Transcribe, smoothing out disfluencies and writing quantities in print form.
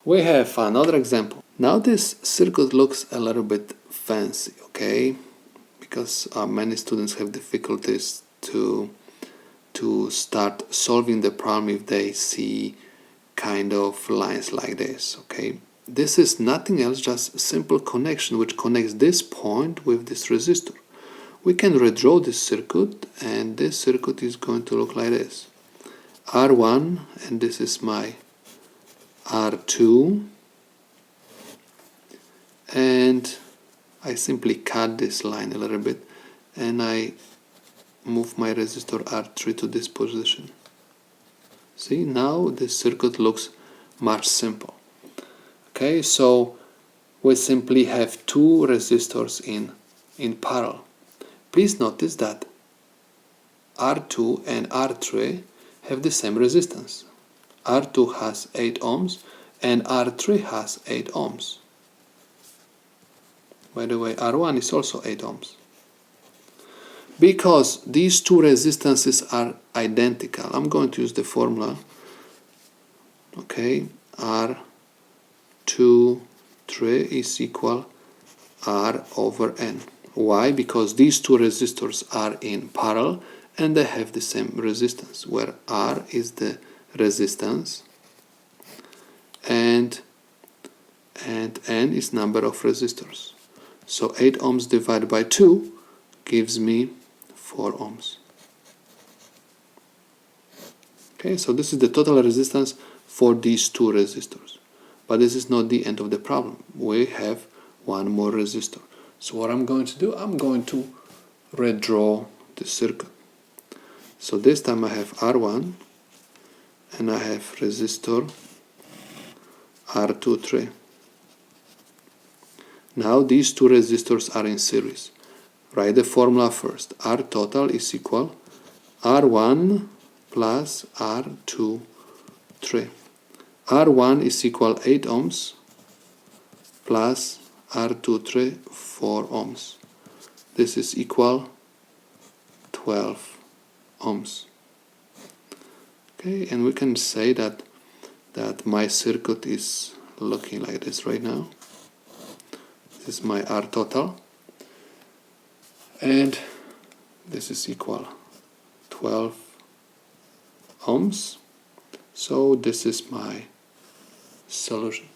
We have another example. Now this circuit looks a little bit fancy, okay? Because many students have difficulties to start solving the problem if they see kind of lines like this, okay? This is nothing else, just a simple connection which connects this point with this resistor. We can redraw this circuit, and this circuit is going to look like this. R1, and this is my R2, and I simply cut this line a little bit, and I move my resistor R3 to this position. See, now this circuit looks much simple. Okay, so we simply have two resistors in parallel. Please notice that R2 and R3 have the same resistance. R2 has 8 ohms and R3 has 8 ohms. By the way, R1 is also 8 ohms. Because these two resistances are identical, I'm going to use the formula. Okay, R2, 3 is equal R over N. Why? Because these two resistors are in parallel and they have the same resistance, where R is the resistance and N is number of resistors. So 8 ohms divided by 2 gives me 4 ohms. Okay, so this is the total resistance for these two resistors. But this is not the end of the problem. We have one more resistor. So what I'm going to do, I'm going to redraw the circuit. So this time I have R1 and I have resistor R23. Now these two resistors are in series. Write the formula first. R total is equal R1 plus R23. R1 is equal 8 ohms plus R23 4 ohms. This is equal 12 ohms. Okay, and we can say that my circuit is looking like this right now. This is my R total, and this is equal 12 ohms. So this is my solution.